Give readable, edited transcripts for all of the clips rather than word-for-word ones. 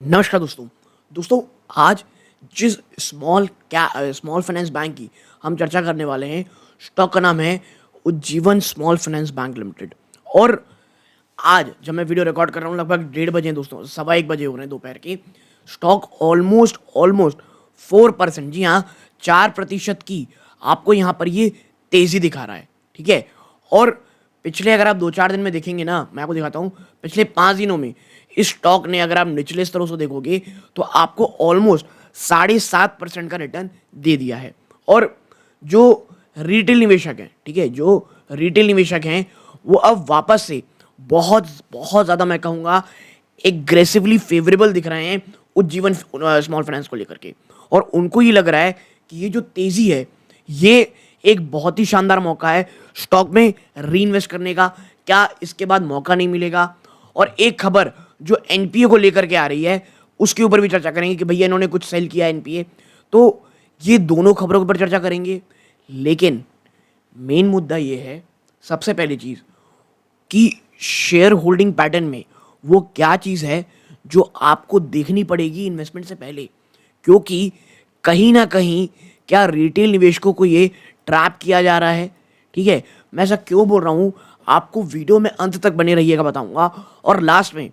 नमस्कार दोस्तों। दोस्तों, आज जिस स्मॉल फाइनेंस बैंक की हम चर्चा करने वाले हैं, स्टॉक का नाम है Ujjivan small finance bank limited. और आज जब मैं वीडियो रिकॉर्ड कर रहा हूँ, लगभग 1:30 बजे हैं दोस्तों, 1:15 बजे हो रहे हैं दोपहर के। स्टॉक ऑलमोस्ट ऑलमोस्ट 4%, जी हाँ, 4% की आपको यहाँ पर ये तेज़ी दिखा रहा है। ठीक है। और पिछले अगर आप 2-4 दिन में देखेंगे ना, मैं आपको दिखाता हूँ, पिछले 5 दिनों में इस स्टॉक ने, अगर आप निचले स्तरों से देखोगे, तो आपको ऑलमोस्ट 7.5% का रिटर्न दे दिया है। और जो रिटेल निवेशक हैं, ठीक है, जो रिटेल निवेशक हैं, वो अब वापस से बहुत बहुत ज़्यादा, मैं कहूँगा, एग्रेसिवली फेवरेबल दिख रहे हैं उज्जीवन स्मॉल फाइनेंस को लेकर के। और उनको ये लग रहा है कि ये जो तेज़ी है, ये एक बहुत ही शानदार मौका है स्टॉक में रीइन्वेस्ट करने का। क्या इसके बाद मौका नहीं मिलेगा? और एक खबर जो एनपीए को लेकर के आ रही है, उसके ऊपर भी चर्चा करेंगे कि भैया इन्होंने कुछ सेल किया एनपीए। तो ये दोनों खबरों के ऊपर चर्चा करेंगे। लेकिन मेन मुद्दा ये है, सबसे पहली चीज़, कि शेयर होल्डिंग पैटर्न में वो क्या चीज़ है जो आपको देखनी पड़ेगी इन्वेस्टमेंट से पहले। क्योंकि कहीं ना कहीं क्या रिटेल निवेशकों को ये ट्रैप किया जा रहा है। ठीक है। मैं ऐसा क्यों बोल रहा हूँ, आपको वीडियो में अंत तक बने रहिएगा, बताऊंगा। और लास्ट में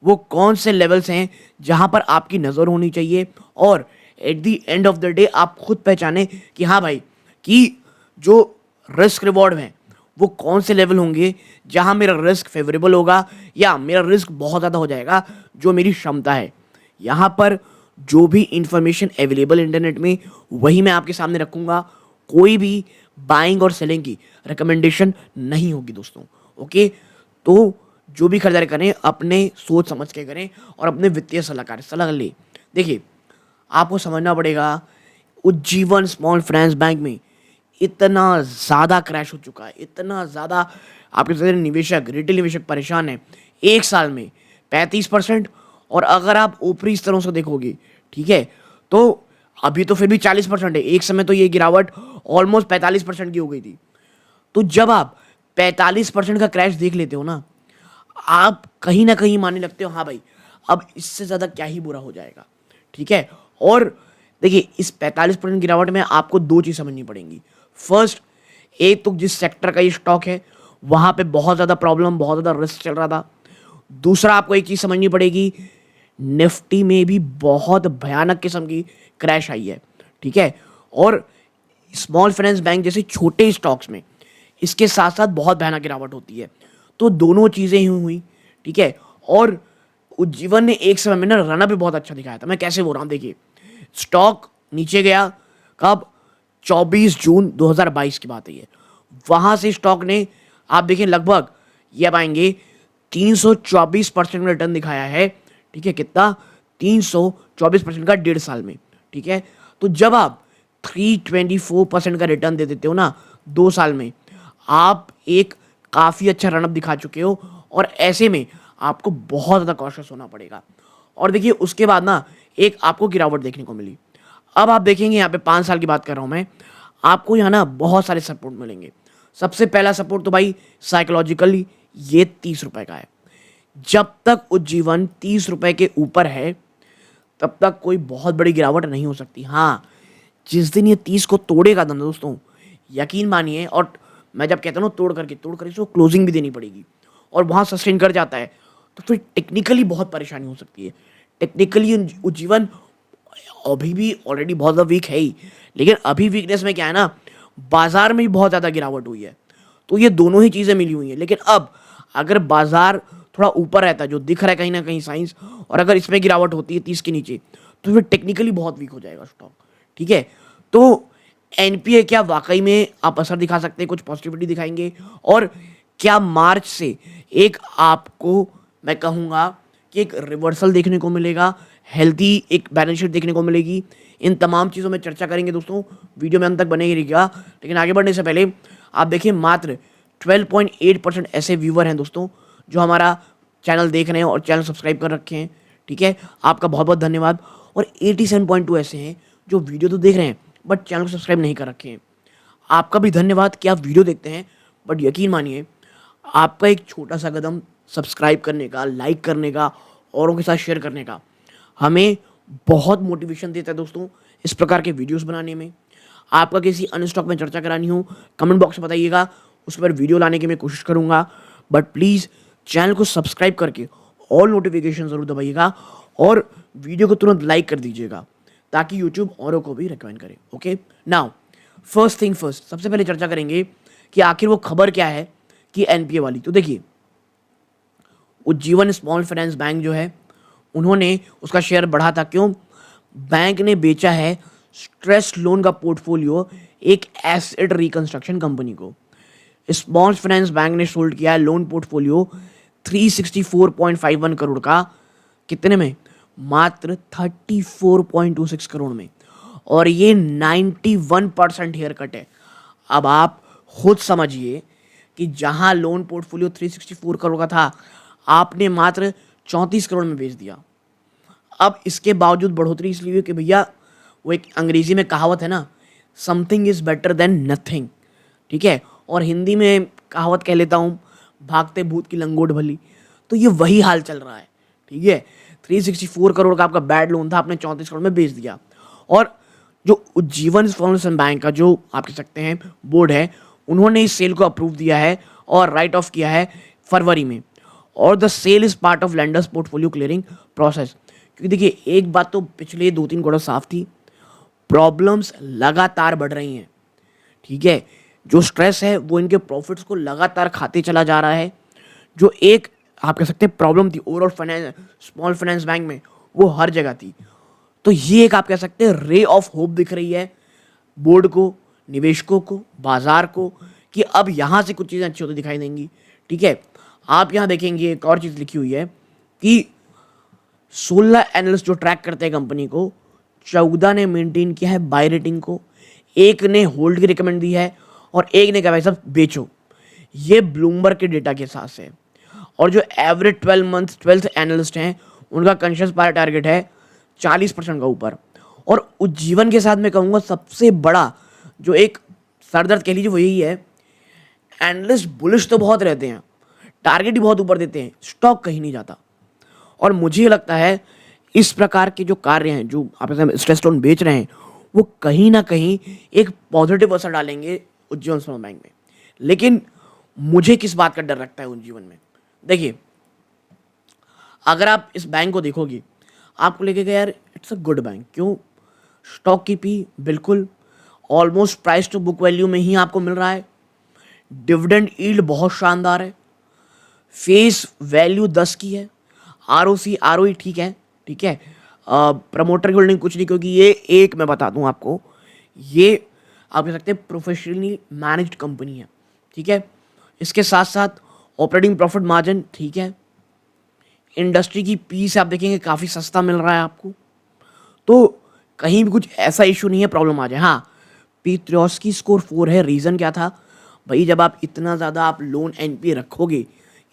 वो कौन से लेवल्स हैं जहां पर आपकी नज़र होनी चाहिए, और at the end of the day आप खुद पहचाने कि हाँ भाई, कि जो रिस्क रिवॉर्ड हैं वो कौन से लेवल होंगे जहां मेरा रिस्क फेवरेबल होगा या मेरा रिस्क बहुत ज़्यादा हो जाएगा जो मेरी क्षमता है। यहाँ पर जो भी इंफॉर्मेशन अवेलेबल इंटरनेट में, वही मैं आपके सामने रखूँगा। कोई भी बाइंग और सेलिंग की रिकमेंडेशन नहीं होगी दोस्तों। ओके। तो जो भी खरीदारी करें, अपने सोच समझ के करें और अपने वित्तीय सलाहकार से सलाह ले। देखिए, आपको समझना पड़ेगा, उज्जीवन स्मॉल फाइनेंस बैंक में इतना ज़्यादा क्रैश हो चुका है, इतना ज़्यादा आपके सारे निवेशक, रिटेल निवेशक परेशान हैं। एक साल में 35%। और अगर आप ऊपरी स्तरों से देखोगे, ठीक है, तो अभी तो फिर भी 40% है। एक समय तो ये गिरावट ऑलमोस्ट 45% की हो गई थी। तो जब आप 45% का क्रैश देख लेते हो ना, आप कहीं ना कहीं मानने लगते हो, हाँ भाई, अब इससे ज़्यादा क्या ही बुरा हो जाएगा। ठीक है। और देखिए, इस 45% गिरावट में आपको दो चीज़ समझनी पड़ेंगी। फर्स्ट, एक तो जिस सेक्टर का ये स्टॉक है, वहाँ पे बहुत ज़्यादा प्रॉब्लम, बहुत ज़्यादा रिस्क चल रहा था। दूसरा, आपको एक चीज़ समझनी पड़ेगी, निफ्टी में भी बहुत भयानक किस्म की क्रैश आई है। ठीक है। और स्मॉल फाइनेंस बैंक जैसे छोटे स्टॉक्स में इसके साथ साथ बहुत भयानक गिरावट होती है। तो दोनों चीज़ें ही हुई। ठीक है। और उज्जीवन ने एक समय में ना रनअप भी बहुत अच्छा दिखाया था। मैं कैसे बोल रहा हूँ, देखिए, स्टॉक नीचे गया कब? 24 जून 2022 की बात है ये। वहाँ से स्टॉक ने, आप देखें, लगभग ये पाएंगे 324% में रिटर्न दिखाया है। ठीक है। कितना? 324% का 1.5 साल में। ठीक है। तो जब आप 324% का रिटर्न दे देते हो ना 2 साल में, आप एक काफ़ी अच्छा रनअप दिखा चुके हो। और ऐसे में आपको बहुत ज़्यादा कॉशियस होना पड़ेगा। और देखिए, उसके बाद ना एक आपको गिरावट देखने को मिली। अब आप देखेंगे, यहाँ पे 5 साल की बात कर रहा हूँ मैं, आपको यहाँ ना बहुत सारे सपोर्ट मिलेंगे। सबसे पहला सपोर्ट तो भाई साइकोलॉजिकली ये 30 रुपए का है। जब तक उज्जीवन 30 रुपए के ऊपर है, तब तक कोई बहुत बड़ी गिरावट नहीं हो सकती। हाँ, जिस दिन ये 30 को तोड़ेगा ना दोस्तों, यकीन मानिए, और मैं जब कहता हूँ ना तोड़ करके इसको क्लोजिंग भी देनी पड़ेगी, और वहाँ सस्टेन कर जाता है, तो फिर टेक्निकली बहुत परेशानी हो सकती है। टेक्निकली उज्जीवन अभी भी ऑलरेडी बहुत ज़्यादा वीक है ही, लेकिन अभी वीकनेस में क्या है ना, बाजार में भी बहुत ज़्यादा गिरावट हुई है। तो ये दोनों ही चीज़ें मिली हुई हैं। लेकिन अब अगर बाजार थोड़ा ऊपर रहता है, जो दिख रहा है कहीं ना कहीं साइंस, और अगर इसमें गिरावट होती है 30 के नीचे, तो फिर टेक्निकली बहुत वीक हो जाएगा स्टॉक। ठीक है। तो एनपीए क्या वाकई में आप असर दिखा सकते हैं, कुछ पॉजिटिविटी दिखाएंगे? और क्या मार्च से एक आपको, मैं कहूँगा, कि एक रिवर्सल देखने को मिलेगा, हेल्थी एक बैलेंस शीट देखने को मिलेगी? इन तमाम चीज़ों में चर्चा करेंगे दोस्तों। वीडियो में अंत तक बने ही रहिएगा। लेकिन आगे बढ़ने से पहले आप देखिए, मात्र 12.8% ऐसे व्यूवर हैं दोस्तों जो हमारा चैनल देख रहे हैं और चैनल सब्सक्राइब कर रखे हैं। ठीक है। आपका बहुत बहुत धन्यवाद। और 87.2 ऐसे हैं जो वीडियो तो देख रहे हैं बट चैनल को सब्सक्राइब नहीं कर रखे हैं। आपका भी धन्यवाद कि आप वीडियो देखते हैं, बट यकीन मानिए, आपका एक छोटा सा कदम सब्सक्राइब करने का, लाइक करने का, औरों के साथ शेयर करने का, हमें बहुत मोटिवेशन देता है दोस्तों इस प्रकार के वीडियोस बनाने में। आपका किसी अन्य स्टॉक में चर्चा करानी हो, कमेंट बॉक्स में बताइएगा, उस पर वीडियो लाने की मैं कोशिश करूँगा। बट प्लीज़ चैनल को सब्सक्राइब करके ऑल नोटिफिकेशन ज़रूर दबाइएगा और वीडियो को तुरंत लाइक कर दीजिएगा ताकि यूट्यूब औरों को भी रिकमेंड करे। Okay, now first thing first, सबसे पहले चर्चा करेंगे कि आखिर वो खबर क्या है कि एनपीए वाली। तो देखिए, उज्जीवन स्मॉल फाइनेंस बैंक जो है, उन्होंने उसका शेयर बढ़ा था। क्यों? बैंक ने बेचा है स्ट्रेस लोन का पोर्टफोलियो एक एसेट रिकंस्ट्रक्शन कंपनी को। स्मॉल फाइनेंस बैंक ने सोल्ड किया है लोन पोर्टफोलियो 364.51 करोड़ का। कितने में? मात्र 34.26 करोड़ में। और ये 91% हेयर कट है। अब आप खुद समझिए कि जहां लोन पोर्टफोलियो 364 करोड़ का था, आपने मात्र 34 करोड़ में बेच दिया। अब इसके बावजूद बढ़ोतरी इसलिए हुई कि भैया, वो एक अंग्रेजी में कहावत है ना, something is better than nothing. ठीक है, और हिंदी में कहावत कह लेता हूँ, भागते भूत की लंगोट भली। तो ये वही हाल चल रहा है। ठीक है, 364 करोड़ का आपका बैड लोन था, आपने 34 करोड़ में बेच दिया। और जो उज्जीवन फाउंडेशन बैंक का जो आप कह सकते हैं बोर्ड है, उन्होंने इस सेल को अप्रूव दिया है और राइट ऑफ किया है फरवरी में। और the sale is part of lenders portfolio clearing process. क्योंकि देखिए, एक बात तो पिछले 2-3 क्वार्टर साफ थी, प्रॉब्लम्स लगातार बढ़ रही हैं। ठीक है, जो स्ट्रेस है वो इनके प्रॉफिट्स को लगातार खाते चला जा रहा है। जो एक आप कह सकते हैं प्रॉब्लम थी overall finance small finance bank में, वो हर जगह थी। तो ये एक आप कह सकते हैं रे ऑफ होप दिख रही है बोर्ड को, निवेशकों को, बाजार को, कि अब यहाँ से कुछ चीज़ें अच्छी होती दिखाई देंगी। ठीक है, आप यहाँ देखेंगे एक और चीज़ लिखी हुई है कि 16 एनालिस्ट जो ट्रैक करते हैं कंपनी को, 14 ने मेंटेन किया है बाय रेटिंग को, एक ने होल्ड की रिकमेंड दी है और एक ने कहा भाई साहब बेचो। ये ब्लूमबर्ग के डेटा के हिसाब से। और जो एवरेज 12th एनालिस्ट हैं, उनका कंसेंसस प्राइस टारगेट है 40% का ऊपर। और उज्जीवन के साथ मैं कहूँगा सबसे बड़ा जो एक सरदर्द कह लीजिए वो यही है, एनालिस्ट बुलिश तो बहुत रहते हैं, टारगेट ही बहुत ऊपर देते हैं, स्टॉक कहीं नहीं जाता। और मुझे लगता है इस प्रकार के जो कार्य हैं, जो आप स्ट्रेस लोन बेच रहे हैं, वो कहीं ना कहीं एक पॉजिटिव असर डालेंगे उज्जीवन स्मॉल बैंक में। लेकिन मुझे किस बात का डर लगता है उज्जीवन में? देखिए, अगर आप इस बैंक को देखोगे, आपको लगेगा यार इट्स अ गुड बैंक। क्यों? स्टॉक की पी बिल्कुल almost price to book value में ही आपको मिल रहा है। डिविडेंड यील्ड बहुत शानदार है। फेस वैल्यू 10 की है। आरओसी आरओई ठीक है। ठीक है, प्रमोटर की होल्डिंग कुछ नहीं, क्योंकि ये एक मैं बता दूं आपको, ये आप कह सकते हैं प्रोफेशनली मैनेज्ड कंपनी है। ठीक है, इसके साथ साथ ऑपरेटिंग प्रॉफिट मार्जिन ठीक है। इंडस्ट्री की पी से आप देखेंगे काफ़ी सस्ता मिल रहा है आपको। तो कहीं भी कुछ ऐसा इशू नहीं है प्रॉब्लम आ जाए। हाँ, पीट्रियोस्की स्कोर 4 है। रीज़न क्या था भाई? जब आप इतना ज़्यादा आप लोन एनपीए रखोगे,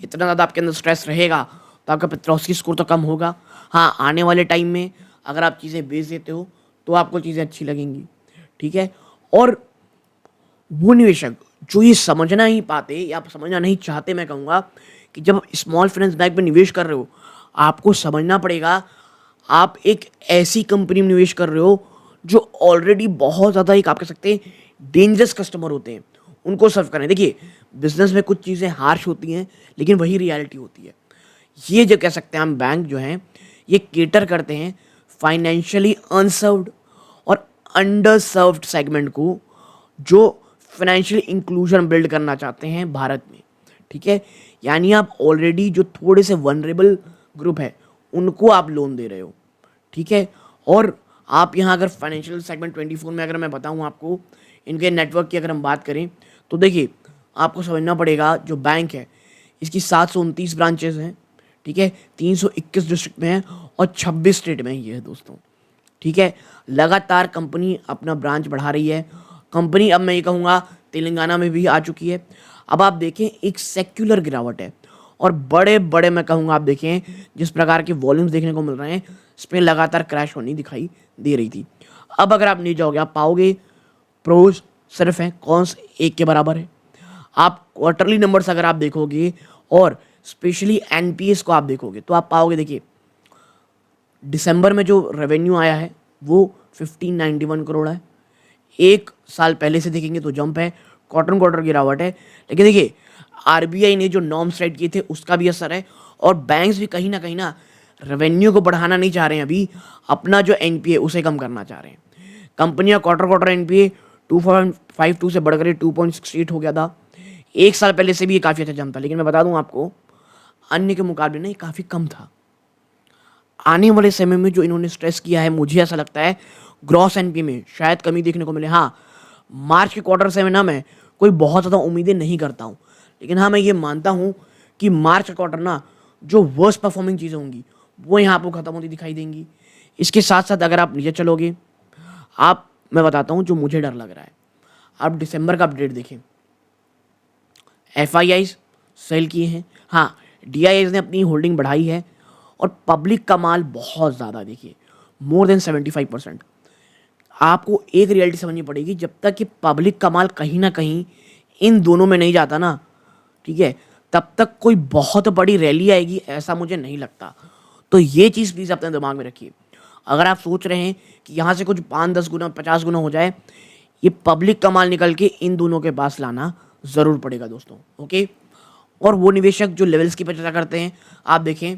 इतना ज़्यादा आपके अंदर स्ट्रेस रहेगा, तो आपका पीट्रियोस्की स्कोर तो कम होगा। हाँ, आने वाले टाइम में अगर आप चीज़ें बेच देते हो तो आपको चीज़ें अच्छी लगेंगी। ठीक है, और वो निवेशक जो ये समझना ही पाते या समझना नहीं चाहते, मैं कहूँगा कि जब स्मॉल फाइनेंस बैंक में निवेश कर रहे हो, आपको समझना पड़ेगा आप एक ऐसी कंपनी में निवेश कर रहे हो जो ऑलरेडी बहुत ज़्यादा एक आप कह सकते हैं डेंजरस कस्टमर होते हैं, उनको सर्व करें। देखिए, बिजनेस में कुछ चीज़ें हार्श होती हैं, लेकिन वही रियलिटी होती है। ये जो कह सकते हैं हम बैंक जो हैं, ये केटर करते हैं फाइनेंशियली अनसर्व्ड और अंडर सर्व्ड सेगमेंट को, जो फाइनेंशियल इंक्लूजन बिल्ड करना चाहते हैं भारत में। ठीक है, यानी आप ऑलरेडी जो थोड़े से वनरेबल ग्रुप है, उनको आप लोन दे रहे हो। ठीक है, और आप यहाँ अगर फाइनेंशियल सेगमेंट 24 में अगर मैं बताऊँ आपको इनके नेटवर्क की अगर हम बात करें, तो देखिए आपको समझना पड़ेगा जो बैंक है इसकी 729 ब्रांचेज हैं। ठीक है, 321 डिस्ट्रिक्ट में है और 26 स्टेट में ये है दोस्तों। ठीक है, लगातार कंपनी अपना ब्रांच बढ़ा रही है। कंपनी अब मैं ये कहूँगा तेलंगाना में भी आ चुकी है। अब आप देखें एक सेक्युलर गिरावट है और बड़े बड़े मैं कहूँगा आप देखें जिस प्रकार के वॉल्यूम्स देखने को मिल रहे हैं, इस पर लगातार क्रैश होनी दिखाई दे रही थी। अब अगर आप नहीं जाओगे, आप पाओगे प्रोज सिर्फ हैं, कॉन्स एक के बराबर है। आप क्वार्टरली नंबर्स अगर आप देखोगे और स्पेशली एनपीएस को आप देखोगे, तो आप पाओगे देखिए दिसंबर में जो रेवेन्यू आया है वो 1591 करोड़ है। एक साल पहले से देखेंगे तो जंप है, क्वार्टर क्वार्टर गिरावट है। लेकिन देखिए आरबीआई ने जो नॉर्म्स सेट किए थे उसका भी असर है, और बैंक्स भी कहीं ना रेवेन्यू को बढ़ाना नहीं चाह रहे हैं, अभी अपना जो एनपीए उसे कम करना चाह रहे हैं। कंपनियां क्वार्टर क्वार्टर एनपीए 2.52 से बढ़कर 2.68 हो गया था। एक साल पहले से भी ये काफ़ी अच्छा जंप था, लेकिन मैं बता दूं आपको अन्य के मुकाबले ना ये काफ़ी कम था। आने वाले समय में जो इन्होंने स्ट्रेस किया है, मुझे ऐसा लगता है ग्रॉस एनपी में शायद कमी देखने को मिले। हाँ, मार्च के क्वार्टर से में ना मैं कोई बहुत ज़्यादा उम्मीदें नहीं करता हूँ, लेकिन हाँ मैं ये मानता हूँ कि मार्च का क्वार्टर ना जो वर्स्ट परफॉर्मिंग चीज़ें होंगी वो यहाँ आपको खत्म होती दिखाई देंगी। इसके साथ साथ अगर आप नीचे चलोगे, आप मैं बताता हूँ जो मुझे डर लग रहा है। आप दिसंबर का अपडेट देखें, एफआईआईज सेल किए हैं, हाँ डीआईआईज ने अपनी होल्डिंग बढ़ाई है, और पब्लिक का माल बहुत ज़्यादा, देखिए मोर देन 75%। आपको एक रियलिटी समझनी पड़ेगी, जब तक कि पब्लिक का माल कहीं ना कहीं इन दोनों में नहीं जाता ना, ठीक है, तब तक कोई बहुत बड़ी रैली आएगी ऐसा मुझे नहीं लगता। तो ये चीज़ प्लीज़ अपने दिमाग में रखिए। अगर आप सोच रहे हैं कि यहाँ से कुछ 5-10 गुना 50 गुना हो जाए, ये पब्लिक का माल निकल के इन दोनों के पास लाना ज़रूर पड़ेगा दोस्तों, ओके। और वो निवेशक जो लेवल्स की चर्चा करते हैं, आप देखें,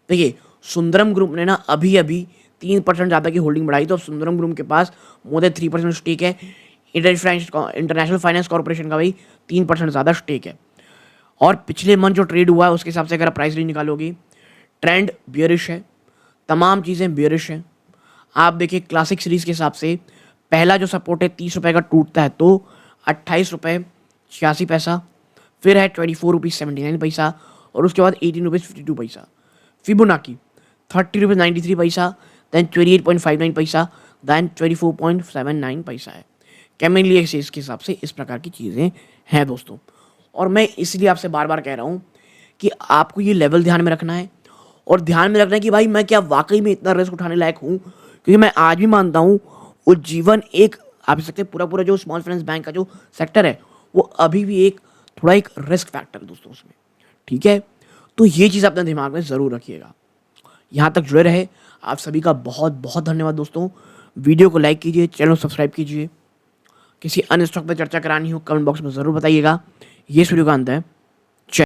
देखिए सुंदरम ग्रुप ने ना अभी अभी 3% ज़्यादा की होल्डिंग बढ़ाई, तो अब सुंदरम ग्रुप के पास मोर देन 3% स्टेक है। इंटरनेशनल फाइनेंस कॉर्पोरेशन का भाई 3% ज़्यादा स्टेक है। और पिछले मंथ जो ट्रेड हुआ है उसके हिसाब से अगर प्राइस रेंज निकालोगे, ट्रेंड बियरिश है, तमाम चीज़ें बियरिश हैं। आप देखिए क्लासिक सीरीज़ के हिसाब से पहला जो सपोर्ट है 30 रुपये का टूटता है तो 28 रुपये 86 पैसा, फिर है 24 रुपीज़ 79 पैसा, और उसके बाद 18 रुपीज़ 52 पैसा। फिबोनाकी 30 रुपीज़ 93 पैसा, दैन 28.59 पैसा, दैन 24.79 पैसा है। कैमिली एक्सेस के हिसाब से इस प्रकार की चीज़ें हैं दोस्तों। और मैं इसलिए आपसे बार बार कह रहा हूँ कि आपको ये लेवल ध्यान में रखना है, और ध्यान में रखना है कि भाई मैं क्या वाकई में इतना रिस्क उठाने लायक हूँ, क्योंकि मैं आज भी मानता हूँ उज्जीवन एक, आप सकते पूरा जो स्मॉल फाइनेंस बैंक का जो सेक्टर है वो अभी भी एक थोड़ा एक रिस्क फैक्टर है दोस्तों उसमें, ठीक है। तो ये चीज़ अपने दिमाग में ज़रूर रखिएगा। यहाँ तक जुड़े रहे आप सभी का बहुत बहुत धन्यवाद दोस्तों। वीडियो को लाइक कीजिए, चैनल को सब्सक्राइब कीजिए। किसी अन्य स्टॉक पर चर्चा करानी हो कमेंट बॉक्स में ज़रूर बताइएगा। ये इस वीडियो का अंत है।